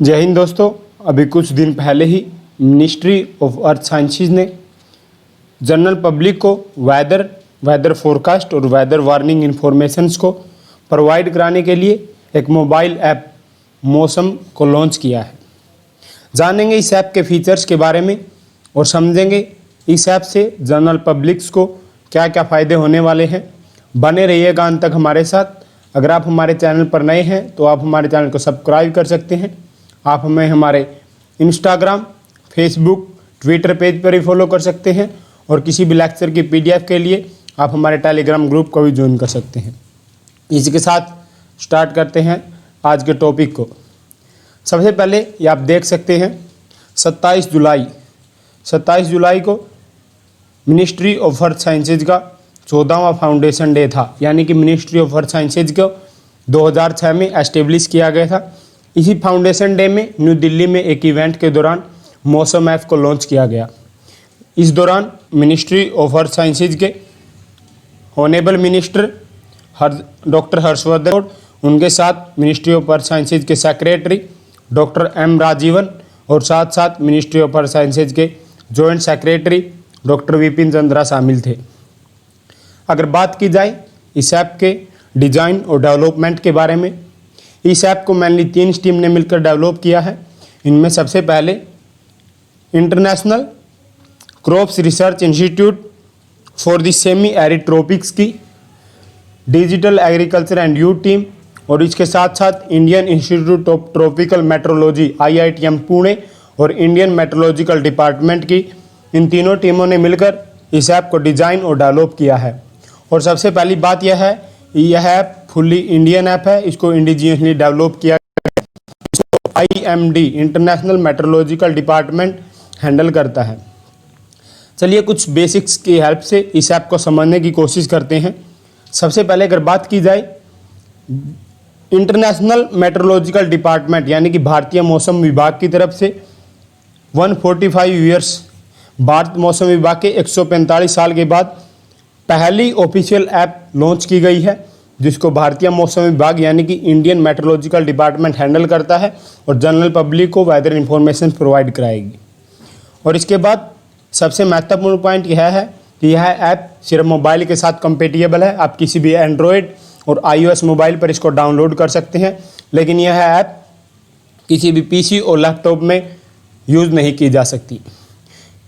जय हिंद दोस्तों। अभी कुछ दिन पहले ही मिनिस्ट्री ऑफ अर्थ साइंसेज ने जनरल पब्लिक को वेदर फोरकास्ट और वेदर वार्निंग इन्फॉर्मेशंस को प्रोवाइड कराने के लिए एक मोबाइल ऐप मौसम को लॉन्च किया है। जानेंगे इस ऐप के फीचर्स के बारे में और समझेंगे इस ऐप से जनरल पब्लिक्स को क्या क्या फ़ायदे होने वाले हैं। बने रहिएगा अंत तक हमारे साथ। अगर आप हमारे चैनल पर नए हैं तो आप हमारे चैनल को सब्सक्राइब कर सकते हैं। आप हमें हमारे इंस्टाग्राम, फेसबुक, ट्विटर पेज पर भी फॉलो कर सकते हैं और किसी भी लेक्चर की पीडीएफ के लिए आप हमारे टेलीग्राम ग्रुप को भी ज्वाइन कर सकते हैं। इसी के साथ स्टार्ट करते हैं आज के टॉपिक को। सबसे पहले ये आप देख सकते हैं 27 जुलाई को मिनिस्ट्री ऑफ अर्थ साइंसेज का 14वां फाउंडेशन डे था, यानी कि मिनिस्ट्री ऑफ अर्थ साइंसेज को 2006 में एस्टेब्लिश किया गया था। इसी फाउंडेशन डे में न्यू दिल्ली में एक इवेंट के दौरान मौसम ऐप को लॉन्च किया गया। इस दौरान मिनिस्ट्री ऑफ अर्थ साइंसेज के ऑनेबल मिनिस्टर डॉक्टर हर्षवर्धन, उनके साथ मिनिस्ट्री ऑफ अर्थ साइंसेज के सेक्रेटरी डॉक्टर एम राजीवन और साथ साथ मिनिस्ट्री ऑफ अर्थ साइंसेज के joint secretary doctor Vipin Chandra शामिल थे। अगर बात की जाए इस ऐप के डिज़ाइन और डेवलपमेंट के बारे में, इस ऐप को मेनली 3 टीम ने मिलकर डेवलप किया है। इनमें सबसे पहले international crops research institute for the semi arid tropics की digital agriculture and youth team और इसके साथ साथ Indian institute of tropical meteorology IITM Pune और इंडियन मेट्रोलॉजिकल डिपार्टमेंट की, इन तीनों टीमों ने मिलकर इस ऐप को डिज़ाइन और डेवलप किया है। और सबसे पहली बात यह है, यह ऐप फुल्ली इंडियन ऐप है। इसको इंडिजिनियसली डेवलप किया गया है। इसको IMD international meteorological department handle करता है। चलिए कुछ बेसिक्स की हेल्प से इस ऐप को समझने की कोशिश करते हैं। सबसे पहले अगर बात की जाए इंटरनेशनल मेट्रोलॉजिकल डिपार्टमेंट यानी कि भारतीय मौसम विभाग की तरफ से 145 ईयर्स भारत मौसम विभाग के 145 साल के बाद पहली ऑफिशियल ऐप लॉन्च की गई है, जिसको भारतीय मौसम विभाग यानी कि इंडियन मेट्रोलॉजिकल डिपार्टमेंट हैंडल करता है और जनरल पब्लिक को वेदर इन्फॉर्मेशन प्रोवाइड कराएगी। और इसके बाद सबसे महत्वपूर्ण पॉइंट यह है कि यह ऐप सिर्फ मोबाइल के साथ कंपेटिबल है। आप किसी भी एंड्रॉयड और iOS मोबाइल पर इसको डाउनलोड कर सकते हैं, लेकिन यह ऐप किसी भी PC और लैपटॉप में यूज़ नहीं की जा सकती।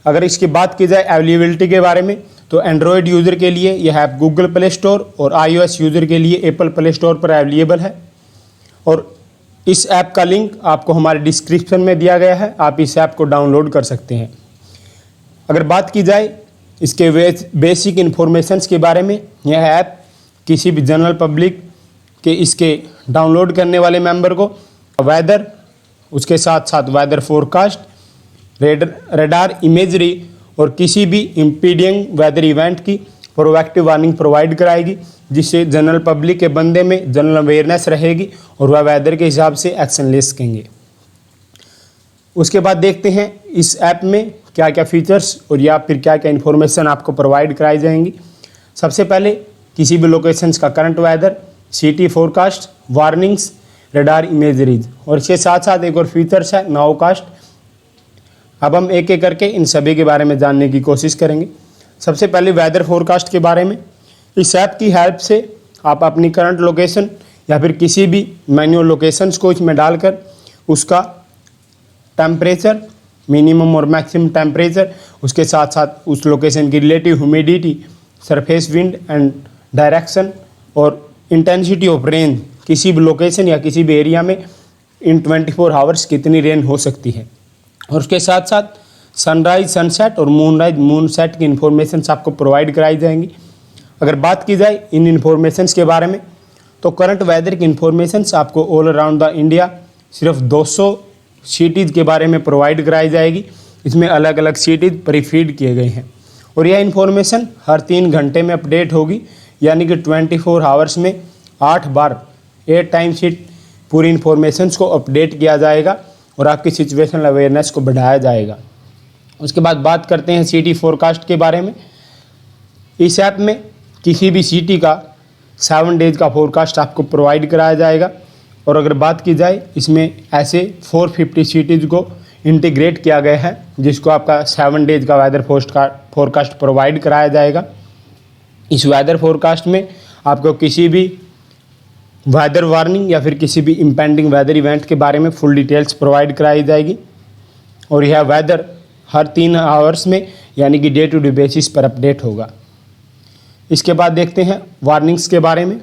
अगर इसकी बात की जाए अवेलेबिलिटी के बारे में, तो एंड्रॉयड यूज़र के लिए यह ऐप गूगल प्ले स्टोर और iOS यूज़र के लिए एप्पल प्ले स्टोर पर अवेलेबल है। और इस ऐप का लिंक आपको हमारे डिस्क्रिप्शन में दिया गया है, आप इस ऐप को डाउनलोड कर सकते हैं। अगर बात की जाए इसके बेसिक इन्फॉर्मेशंस के बारे में, यह ऐप किसी भी जनरल पब्लिक के इसके डाउनलोड करने वाले मेंबर को वेदर, उसके साथ साथ वेदर फोरकास्ट, रेडार इमेजरी और किसी भी इम्पीडिंग वेदर इवेंट की प्रोएक्टिव वार्निंग प्रोवाइड कराएगी, जिससे जनरल पब्लिक के बंदे में जनरल अवेयरनेस रहेगी और वह वेदर के हिसाब से एक्शन ले सकेंगे। उसके बाद देखते हैं इस ऐप में क्या क्या फीचर्स और या फिर क्या क्या इन्फॉर्मेशन आपको प्रोवाइड कराई जाएंगी। सबसे पहले किसी भी लोकेशंस का current weather, city forecast, warnings, radar imageries और इसके साथ साथ एक और फीचर्स है नाउकास्ट। अब हम एक एक करके इन सभी के बारे में जानने की कोशिश करेंगे। सबसे पहले वेदर फोरकास्ट के बारे में, इस ऐप की हेल्प से आप अपनी करंट लोकेशन या फिर किसी भी मैन्युअल लोकेशंस को इसमें डालकर उसका टेम्परेचर, मिनिमम और मैक्सिमम टेम्परेचर, उसके साथ साथ उस लोकेशन की relative humidity, surface wind and direction और इंटेंसिटी ऑफ रेन, किसी भी लोकेशन या किसी भी एरिया में इन 24 आवर्स कितनी रेन हो सकती है। और उसके साथ साथ सनराइज, सनसेट और मूनसेट की इन्फॉर्मेशन आपको प्रोवाइड कराई जाएंगी। अगर बात की जाए इन इन्फॉर्मेशंस के बारे में, तो करंट वेदर की इन्फॉर्मेशंस आपको ऑल अराउंड द इंडिया सिर्फ 200 सिटीज़ के बारे में प्रोवाइड कराई जाएगी। इसमें अलग अलग सिटीज़ प्रीफीड किए गए हैं और यह इन्फॉर्मेशन हर 3 घंटे में अपडेट होगी, यानी कि 24 आवर्स में 8 बार 8 टाइम्स पूरी इन्फॉर्मेशंस को अपडेट किया जाएगा और आपकी सिचुएशनल अवेयरनेस को बढ़ाया जाएगा। उसके बाद बात करते हैं सिटी फोरकास्ट के बारे में। इस ऐप में किसी भी सिटी का 7 डेज का फोरकास्ट आपको प्रोवाइड कराया जाएगा और अगर बात की जाए इसमें ऐसे 450 सिटीज़ को इंटीग्रेट किया गया है, जिसको आपका 7 डेज का वेदर फोरकास्ट प्रोवाइड कराया जाएगा। इस वेदर फोरकास्ट में आपको किसी भी वेदर वार्निंग या फिर किसी भी इम्पेंडिंग वेदर इवेंट के बारे में फुल डिटेल्स प्रोवाइड कराई जाएगी और यह वेदर हर 3 आवर्स में यानी कि डे टू डे बेसिस पर अपडेट होगा। इसके बाद देखते हैं वार्निंग्स के बारे में।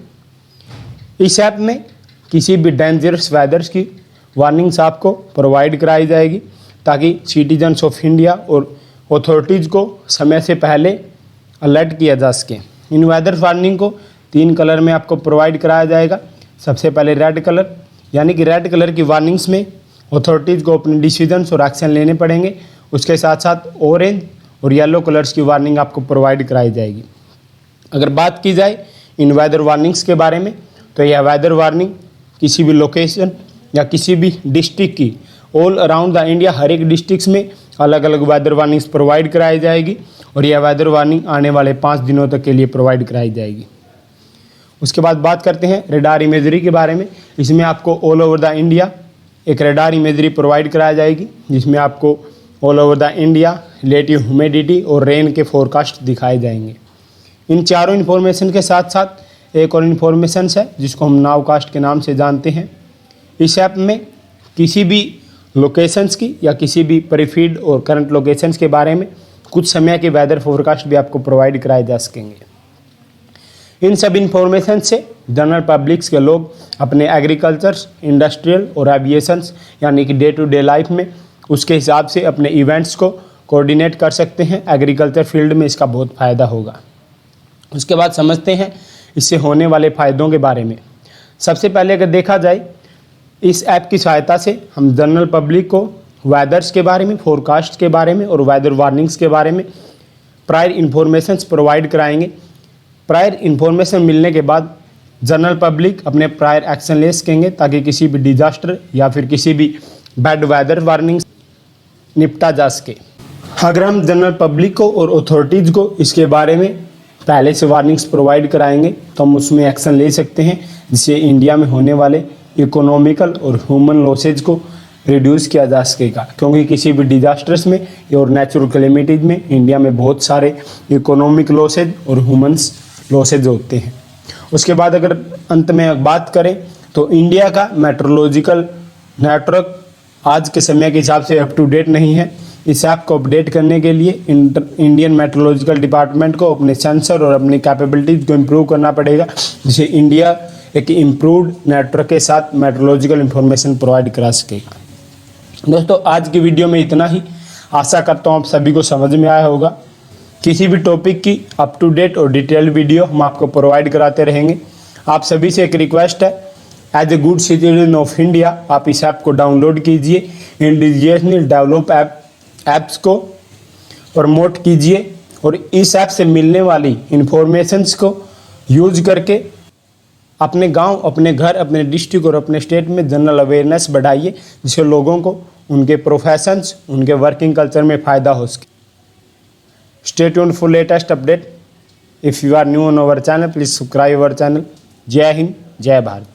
इस ऐप में किसी भी डेंजरस वेदर्स की वार्निंग्स आपको प्रोवाइड कराई जाएगी ताकि सिटीजन्स ऑफ इंडिया और अथॉरिटीज़ को समय से पहले अलर्ट किया जा सके। इन वेदर वार्निंग को 3 कलर में आपको प्रोवाइड कराया जाएगा। सबसे पहले रेड कलर, यानी कि रेड कलर की वार्निंग्स में अथॉरिटीज़ को अपने डिसीजंस और एक्शन लेने पड़ेंगे। उसके साथ साथ ऑरेंज और येलो कलर्स की वार्निंग आपको प्रोवाइड कराई जाएगी। अगर बात की जाए इन वेदर वार्निंग्स के बारे में, तो यह वेदर वार्निंग किसी भी लोकेशन या किसी भी डिस्ट्रिक्ट की ऑल अराउंड द इंडिया हर एक डिस्ट्रिक्ट में अलग अलग वेदर वार्निंग्स प्रोवाइड कराई जाएगी और यह वेदर वार्निंग आने वाले 5 दिनों तक के लिए प्रोवाइड कराई जाएगी। उसके बाद बात करते हैं रेडार इमेजरी के बारे में। इसमें आपको ऑल ओवर द इंडिया एक रेडार इमेजरी प्रोवाइड कराई जाएगी, जिसमें आपको all over the India relative humidity और रेन के फोरकास्ट दिखाए जाएंगे। इन चारों इन्फॉर्मेशन के साथ साथ एक और इन्फॉर्मेशन है जिसको हम नाउकास्ट के नाम से जानते हैं। इस ऐप में किसी भी लोकेशंस की या किसी भी प्रीफीड और करंट लोकेशंस के बारे में कुछ समय के वेदर फोरकास्ट भी आपको प्रोवाइड कराए जा सकेंगे। इन सब इन्फॉर्मेशन से जनरल पब्लिक्स के लोग अपने एग्रीकल्चर्स, इंडस्ट्रियल और एविएशंस यानी कि डे टू डे लाइफ में उसके हिसाब से अपने इवेंट्स को कोऑर्डिनेट कर सकते हैं। एग्रीकल्चर फील्ड में इसका बहुत फ़ायदा होगा। उसके बाद समझते हैं इससे होने वाले फ़ायदों के बारे में। सबसे पहले अगर देखा जाए, इस ऐप की सहायता से हम जनरल पब्लिक को वेदर्स के बारे में, फोरकास्ट के बारे में और वेदर वार्निंग्स के बारे में प्रायर इन्फॉर्मेशंस प्रोवाइड कराएंगे। प्रायर इन्फॉर्मेशन मिलने के बाद जनरल पब्लिक अपने प्रायर एक्शन ले सकेंगे ताकि किसी भी डिजास्टर या फिर किसी भी बैड वेदर वार्निंग निपटा जा सके। अगर हम जनरल पब्लिक को और अथॉरिटीज़ को इसके बारे में पहले से वार्निंग्स प्रोवाइड कराएंगे तो हम उसमें एक्शन ले सकते हैं, जिससे इंडिया में होने वाले इकोनॉमिकल और ह्यूमन लॉसेज को रिड्यूस किया जा सकेगा। क्योंकि किसी भी डिजास्टर्स में और नेचुरल कैलेमिटीज में इंडिया में बहुत सारे इकोनॉमिक लॉसेज और ह्यूमन्स लॉसेज होते हैं। उसके बाद अगर अंत में बात करें तो इंडिया का मेट्रोलॉजिकल नेटवर्क आज के समय के हिसाब से अप टू डेट नहीं है। इस ऐप को अपडेट करने के लिए इंडियन मेट्रोलॉजिकल डिपार्टमेंट को अपने सेंसर और अपनी कैपेबिलिटीज़ को इम्प्रूव करना पड़ेगा, जिससे इंडिया एक इम्प्रूव्ड नेटवर्क के साथ मेट्रोलॉजिकल इंफॉर्मेशन प्रोवाइड करा सकेगा। दोस्तों, आज की वीडियो में इतना ही। आशा करता हूँ आप सभी को समझ में आया होगा। किसी भी टॉपिक की अप टू डेट और डिटेल वीडियो हम आपको प्रोवाइड कराते रहेंगे। आप सभी से एक रिक्वेस्ट है, as a good citizen of India आप इस ऐप को डाउनलोड कीजिए, इंडिजिनियस डेवलप ऐप्स को प्रमोट कीजिए और इस ऐप से मिलने वाली इंफॉर्मेशंस को यूज करके अपने गांव, अपने घर, अपने डिस्ट्रिक्ट और अपने स्टेट में जनरल अवेयरनेस बढ़ाइए, जिससे लोगों को उनके प्रोफेशंस, उनके वर्किंग कल्चर में फ़ायदा हो सके। Stay tuned for latest update. If you are new on our channel, please subscribe our channel. जय हिंद, जय भारत।